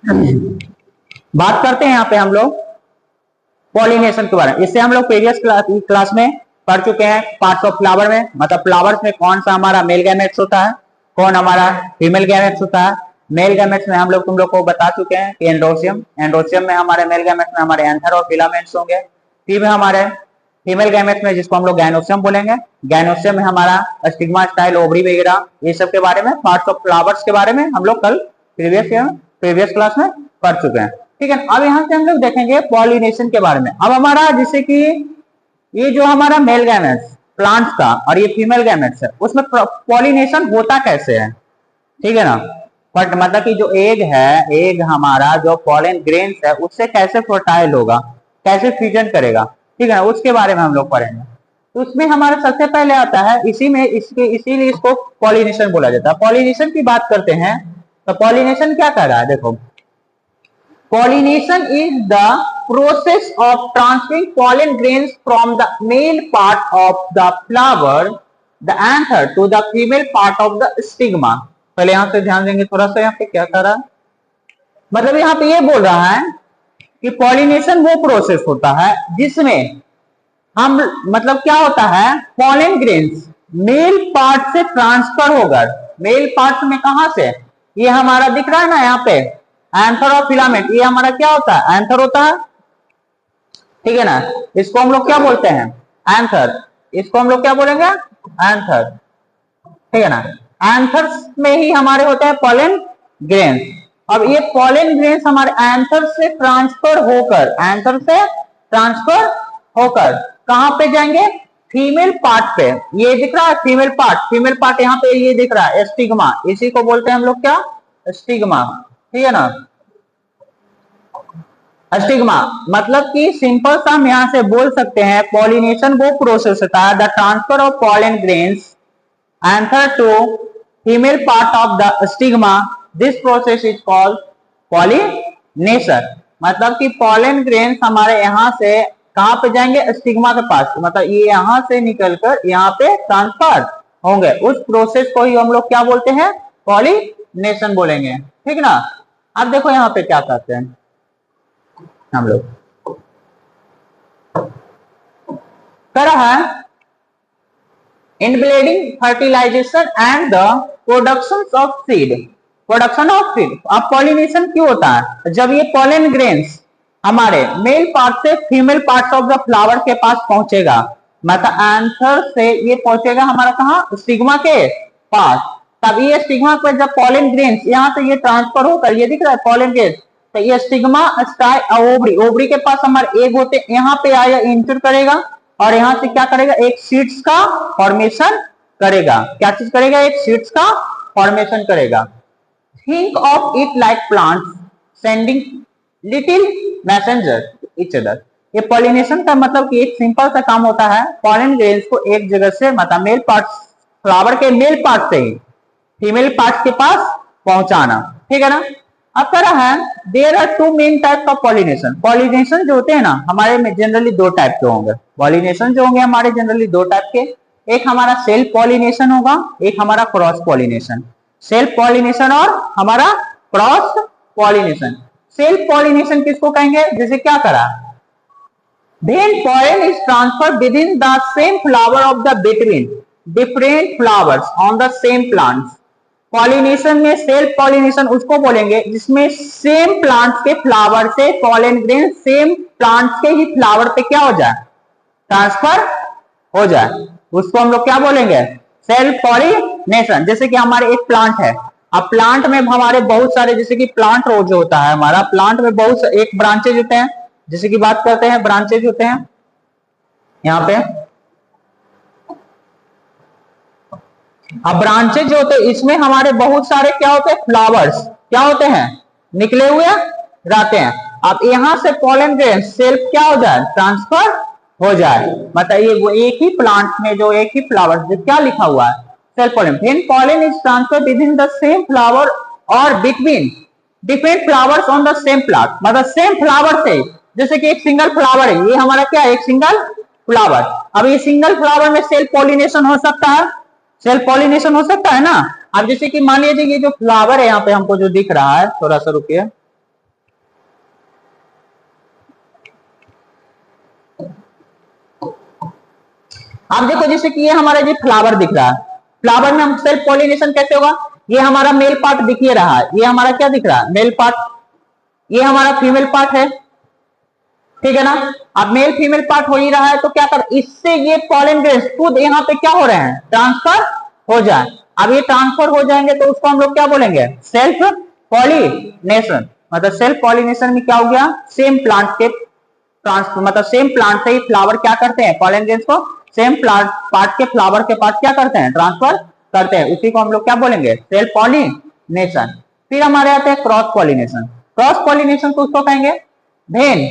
बात करते हैं यहाँ पे हम लोग पॉलिनेशन के बारे में। इससे हम लोग प्रीवियस क्लास में पढ़ चुके हैं पार्ट्स ऑफ फ्लावर में, मतलब फ्लावर्स में कौन सा हमारा मेल गैमेट्स होता है, कौन हमारा फीमेल गैमेट्स होता है। मेल गैमेट्स में हम लोग तुम लोग को बता चुके हैं कि एंड्रोसियम, एंड्रोसियम में हमारे मेल गैमेट्स में हमारे एंथर और फिलामेंट्स होंगे। फिर हमारे फीमेल गैमेट्स में जिसको हम लोग गैनोसियम बोलेंगे, गैनोसियम में हमारा स्टिग्मा, स्टाइल, ओवरी वगैरह ये सब के बारे में, पार्ट्स ऑफ फ्लावर्स के बारे में हम लोग कल प्रीवियस क्लास में पढ़ चुके हैं। ठीक है, अब यहाँ से हम लोग देखेंगे पॉलिनेशन के बारे में। अब हमारा जैसे कि ये जो हमारा मेल गैमेट्स प्लांट्स का और ये फीमेल गैमेट्स है, उसमें पॉलिनेशन होता कैसे है, ठीक है ना। बट मतलब कि जो एग है, एग हमारा जो पॉलन ग्रेन्स है उससे कैसे फर्टाइल होगा, कैसे फ्यूजन करेगा, ठीक है ना, उसके बारे में हम लोग पढ़ेंगे। तो उसमें हमारा सबसे पहले आता है इसी में इसीलिए इसको पॉलिनेशन बोला जाता है। पॉलिनेशन की बात करते हैं तो पॉलिनेशन क्या कर रहा है, देखो pollination is the process of transferring pollen grains from the male part of the flower, the anther, to the female part of the stigma। पहले यहां से ध्यान देंगे थोड़ा सा, यहाँ पे क्या कर रहा है, मतलब यहाँ पे ये बोल रहा है कि पॉलिनेशन वो प्रोसेस होता है जिसमें हम मतलब क्या होता है, पॉलन ग्रेन्स मेल पार्ट से ट्रांसफर होकर, मेल पार्ट में कहां से, ये हमारा दिख रहा है ना यहाँ पे एंथर और फिलामेंट, ये हमारा क्या होता है, एंथर होता है, ठीक है ना। इसको हम लोग क्या बोलते हैं, एंथर, इसको हम लोग क्या बोलेंगे, एंथर, ठीक है ना। एंथर में ही हमारे होते हैं पॉलन ग्रेन्स। अब ये पॉलन ग्रेन्स हमारे एंथर से ट्रांसफर होकर, एंथर से ट्रांसफर होकर कहां पे जाएंगे, फीमेल पार्ट पे। ये दिख रहा है फीमेल पार्ट, फीमेल पार्ट यहाँ पे ये दिख रहा है स्टिग्मा, इसी को बोलते हैं हम लोग क्या, स्टिग्मा, ठीक है ना। स्टिग्मा मतलब कि सिंपल सा हम यहां से बोल सकते हैं पॉलिनेशन वो प्रोसेस होता है, the transfer of pollen grains anther to female part of the stigma, this process is called pollination. मतलब कि पॉलन ग्रेन्स हमारे यहां से कहां पे जाएंगे, स्टिग्मा के पास, मतलब ये यहां से निकलकर यहाँ पे ट्रांसफर होंगे, उस प्रोसेस को ही हम लोग क्या बोलते हैं, पॉलिनेशन बोलेंगे, ठीक ना। अब देखो यहाँ पे क्या करते हैं हम लोग, कर रहा है inbreeding, fertilization and the production of seed, production of seed. अब पॉलिनेशन क्यों होता है, जब ये पॉलन ग्रेन्स हमारे मेल पार्ट से female part of the flower के पास पहुंचेगा, मतलब एंथर से ये पहुंचेगा हमारा कहाँ, स्टिग्मा के पास, तब ये स्टिग्मा पर जब पॉलन ग्रेन्स यहाँ से ये ट्रांसफर होकर, ये दिख रहा है पॉलन ग्रेन्स, तो ये स्टिग्मा, स्टाइल, ओवरी, ओवरी के पास हमारे एग होते, यहाँ पे आया इंटर करेगा और यहाँ से क्या करेगा, एक सीड्स का फॉर्मेशन करेगा। क्या चीज करेगा, एक सीड्स का फॉर्मेशन करेगा। Think of it like plants sending little messenger each other. ये पॉलिनेशन का मतलब कि एक सिंपल सा काम होता है, पॉलन ग्रेन्स को एक जगह से, मतलब मेल पार्ट, फ्लावर के मेल पार्ट से ही फीमेल पार्ट के पास पहुंचाना, ठीक है ना। अब क्या है, there are two main types of pollination. Pollination जो होते हैं ना हमारे में जनरली दो टाइप के होंगे, पॉलिनेशन जो होंगे हमारे जनरली दो टाइप के, एक हमारा सेल्फ पॉलिनेशन होगा, एक हमारा क्रॉस पॉलिनेशन। सेल्फ पॉलिनेशन और हमारा क्रॉस पॉलिनेशन। सेल्फ पॉलिनेशन किसको कहेंगे, जैसे क्या करा, then pollen is transferred within the same flower of the between different flowers on the same plants। Pollination में सेल्फ पॉलिनेशन उसको बोलेंगे जिसमें सेम प्लांट्स के फ्लावर से पॉलन ग्रेन सेम प्लांट्स के ही फ्लावर पे क्या हो जाए, ट्रांसफर हो जाए, उसको हम लोग क्या बोलेंगे, सेल्फ पॉलिनेशन। जैसे कि हमारे एक प्लांट है, अब प्लांट में हमारे बहुत सारे, जैसे कि प्लांट रोज होता है हमारा, प्लांट में बहुत एक ब्रांचेज होते हैं, जैसे कि बात करते हैं ब्रांचेज होते हैं यहाँ पे। अब ब्रांचेज जो होते हैं इसमें हमारे बहुत सारे क्या होते हैं, फ्लावर्स क्या होते हैं, निकले हुए रहते हैं। अब यहाँ से पॉलन ग्रेन सेल्फ क्या हो जाए, ट्रांसफर हो जाए, मतलब ये वो एक ही प्लांट में जो एक ही फ्लावर जो क्या लिखा हुआ है, self pollen. When pollen is transfer within the same flower और between different flowers on the same plant, मतलब सेम फ्लावर से, जैसे कि एक सिंगल फ्लावर है, ये हमारा क्या है, एक सिंगल फ्लावर। अब ये सिंगल फ्लावर में सेल्फ पॉलिनेशन हो सकता है, सेल्फ पॉलिनेशन हो सकता है ना। अब जैसे कि मान लीजिए ये जो फ्लावर है यहाँ पे हमको जो दिख रहा है, थोड़ा सा रुकिए, आप देखो जैसे कि ये हमारा जो फ्लावर दिख रहा है, फ्लावर में हम सेल्फ पॉलिनेशन कैसे होगा, ये हमारा मेल पार्ट दिख ही रहा है, ये हमारा क्या दिख रहा है, मेल पार्ट, ये हमारा फीमेल पार्ट है, ठीक है ना। अब मेल फीमेल पार्ट हो ही रहा है तो क्या कर, इससे ये पॉलन ग्रेन्स खुद यहाँ पे क्या हो रहे हैं, ट्रांसफर हो जाए। अब ये ट्रांसफर हो जाएंगे तो उसको हम लोग क्या बोलेंगे, सेल्फ पॉलिनेशन। मतलब सेल्फ पॉलिनेशन में क्या हो गया, सेम प्लांट के ट्रांसफर, मतलब सेम प्लांट से ही फ्लावर क्या करते हैं, पॉलन ग्रेन्स को सेम प्लांट पार्ट के फ्लावर के पास क्या करते हैं, ट्रांसफर करते हैं, उसी को हम लोग क्या बोलेंगे, सेल्फ पॉलिनेशन। फिर हमारे आते हैं क्रॉस पॉलिनेशन। क्रॉस पॉलिनेशन को उसको कहेंगे when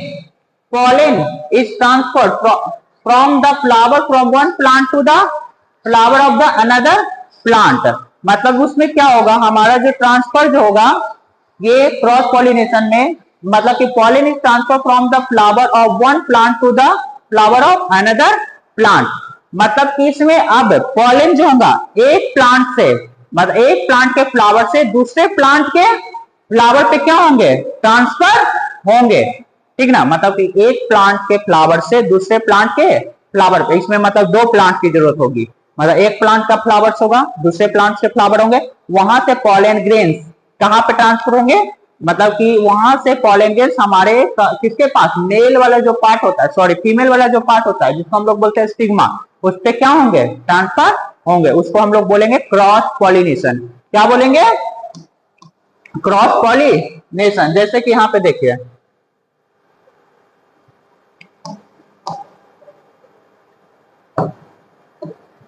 pollen is transferred from the flower from one plant to the flower of the another plant। मतलब उसमें क्या होगा, हमारा जो ट्रांसफर जो होगा ये क्रॉस पॉलिनेशन में, मतलब कि pollen is transferred from the flower of one plant to the flower of another plant। मतलब कि इसमें अब pollen जो होगा एक प्लांट से, मतलब एक प्लांट के फ्लावर से दूसरे प्लांट के फ्लावर पे क्या होंगे, ट्रांसफर होंगे, ठीक ना। मतलब कि एक प्लांट के फ्लावर से दूसरे प्लांट के फ्लावर पे, इसमें मतलब दो प्लांट की जरूरत होगी, मतलब एक प्लांट का फ्लावर्स होगा, दूसरे प्लांट से फ्लावर होंगे, वहां से पॉलन ग्रेन्स कहां पे ट्रांसफर होंगे, मतलब कि वहां से पॉलन ग्रेन्स हमारे किसके पास, मेल वाला जो पार्ट होता है, सॉरी फीमेल वाला जो पार्ट होता है जिसको हम लोग बोलते हैं स्टिग्मा, उस पे क्या होंगे, ट्रांसफर होंगे, उसको हम लोग बोलेंगे क्रॉस पॉलिनेशन। क्या बोलेंगे, क्रॉस पॉलिनेशन। जैसे कि यहाँ पे देखिए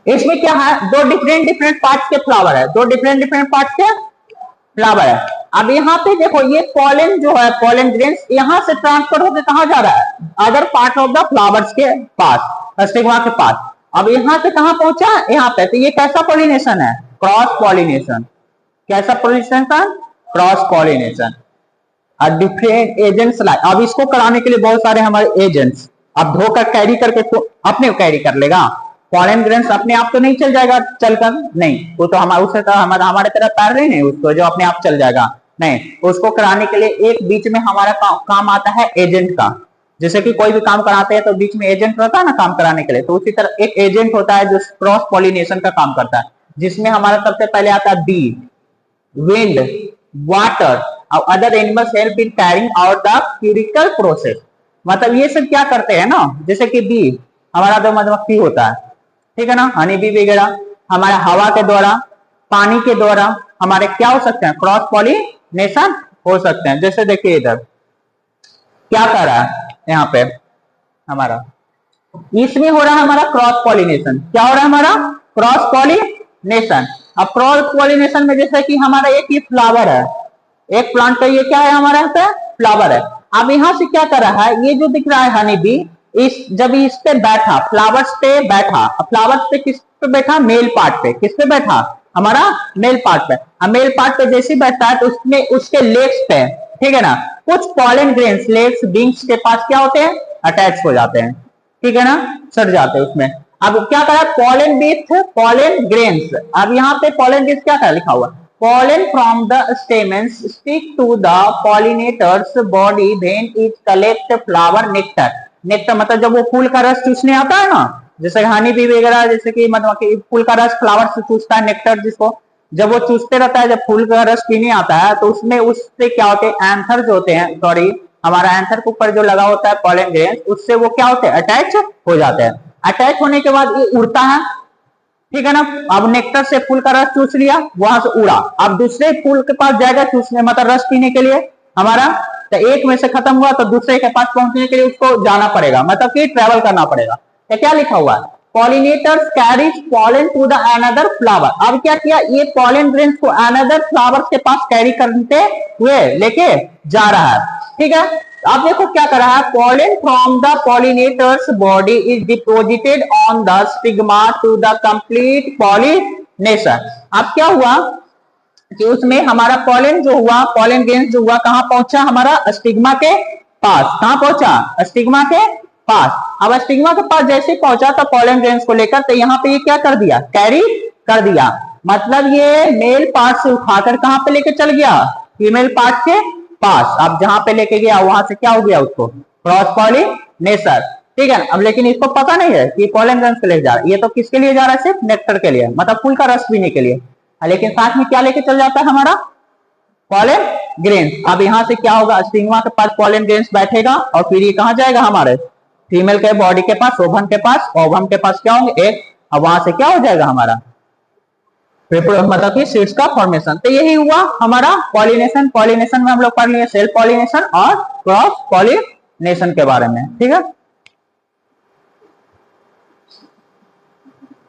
इसमें क्या है, दो डिफरेंट पार्ट्स के फ्लावर है, दो डिफरेंट पार्ट्स के फ्लावर है। अब यहाँ पे देखो ये पॉलन जो है, पॉलन ग्रेन्स यहाँ से ट्रांसफर होकर कहाँ जा रहा है, other part of the flowers के पास, स्टिग्मा के पास। अब यहाँ से कहाँ पहुंचा, यहाँ पे, तो ये कैसा पॉलिनेशन है, क्रॉस पॉलिनेशन। कैसा pollination, cross pollination. Different agents like, अब इसको कराने के लिए बहुत सारे हमारे एजेंट्स, अब धोकर कैरी करके तो अपने कैरी कर लेगा, पॉलन ग्रेन्स अपने आप तो नहीं चल जाएगा चलकर, नहीं, वो तो हमारे उससे तो हमारे तरह पैर नहीं उसको जो अपने आप चल जाएगा, नहीं, उसको कराने के लिए एक बीच में हमारा काम आता है एजेंट का। जैसे कि कोई भी काम कराते हैं तो बीच में एजेंट रहता है ना काम कराने के लिए, तो उसी तरह एक एजेंट होता है जो क्रॉस पॉलिनेशन का काम करता है, जिसमें हमारा सबसे पहले आता है बी, विंड, वाटर और other animals help in carrying out the crucial process. मतलब ये सब क्या करते हैं ना, जैसे कि बी हमारा तो मधुमक्खी होता है, ठीक है ना, हनी बी वगैरह हमारे हवा के द्वारा, पानी के द्वारा हमारे क्या हो सकते हैं, क्रॉस पॉलिनेशन हो सकते हैं। जैसे देखिए इधर क्या कर रहा है, यहाँ पे हमारा इसमें हो रहा है हमारा क्रॉस पॉलिनेशन। क्या हो रहा है हमारा, क्रॉस पॉलिनेशन। अब क्रॉस पॉलिनेशन में जैसे कि हमारा एक ये फ्लावर है, एक प्लांट का ये क्या है हमारे यहाँ पे फ्लावर है। अब यहाँ से क्या कर रहा है, ये जो दिख रहा है हनी बी, जब इस पे बैठा, फ्लावर्स पे बैठा, फ्लावर्स पे किस पे बैठा, मेल पार्ट पे, किस पे बैठा, हमारा मेल पार्ट पे। अब मेल पार्ट पे जैसे बैठता है तो उसमें उसके लेग्स पे, ठीक है ना, कुछ पॉलन ग्रेन्स लेग्स विंग्स के पास क्या होते हैं, अटैच हो जाते हैं, ठीक है ना, सट जाते हैं उसमें। अब क्या करा, पॉलन विथ पॉलन ग्रेन्स। अब यहाँ पे पॉलन ग्रेन्स क्या था लिखा हुआ, pollen from the stamens stick to the pollinator's body when it collect flower nectar। Nectar मतलब जब वो फूल का रस चूसने आता है ना, जैसे हनी बी वगैरह, जैसे कि मतलब फूल का रस फ्लावर से चूसता है नेक्टर, जिसको जब वो चूसते रहता है, जब फूल का रस पीने आता है तो उसमें उससे क्या होते हैं, एंथर जो होते हैं, सॉरी हमारा एंथर के ऊपर जो लगा होता है पॉलन ग्रेन्स, उससे वो क्या होते हैं, अटैच हो जाते हैं। अटैच होने के बाद ये उड़ता है, ठीक है ना। अब नेक्टर से फूल का रस चूस लिया, वहां से उड़ा, अब दूसरे फूल के पास जाएगा चूसने, मतलब रस पीने के लिए हमारा, तो एक में से खत्म हुआ तो दूसरे के पास पहुंचने के लिए उसको जाना पड़ेगा, मतलब कि ट्रेवल करना पड़ेगा। तो क्या लिखा हुआ है, pollinators carries pollen to the another flower. अब क्या किया, ये पॉलन ग्रेन्स को अनदर फ्लावर के पास कैरी करते हुए लेके जा रहा है, ठीक है। अब देखो क्या कर रहा है, pollen from the pollinator's body is deposited on the stigma to the complete pollination। अब क्या हुआ कि उसमें हमारा पॉलन जो हुआ, पॉलन ग्रेन्स जो हुआ कहां पहुंचा, हमारा स्टिग्मा के पास। कहां पहुंचा, स्टिग्मा के पास। अब स्टिग्मा के पास जैसे पहुंचा तो पॉलन ग्रेन्स को लेकर, तो यहाँ पे ये क्या कर दिया, कैरी कर दिया, मतलब ये मेल पार्ट से उठाकर कहां पे लेके चल गया, फीमेल पार्ट के पास। अब जहां पे लेके गया वहां से क्या हो गया, उसको क्रॉस पॉलिनेशन। ठीक है। अब लेकिन इसको पता नहीं है कि पॉलन ग्रेन्स के लिए जा रहा है, ये तो किसके लिए जा रहा है, सिर्फ नेक्टर के लिए, मतलब फूल का रस पीने के लिए, लेकिन साथ में क्या लेके चल जाता है हमारा पॉलन ग्रेन्स। अब यहाँ से क्या होगा, स्टिग्मा के पास पॉलन ग्रेन्स बैठेगा और फिर ये कहाँ जाएगा, हमारे फीमेल के बॉडी के पास, ओवम के पास, ओवम के पास क्या होंगे एक, अब वहां से क्या हो जाएगा हमारा मतलब कि सीड्स का फॉर्मेशन। तो यही हुआ हमारा पॉलिनेशन। पॉलिनेशन में हम लोग पढ़ लिए सेल्फ पॉलिनेशन और क्रॉस पॉलिनेशन के बारे में, ठीक है।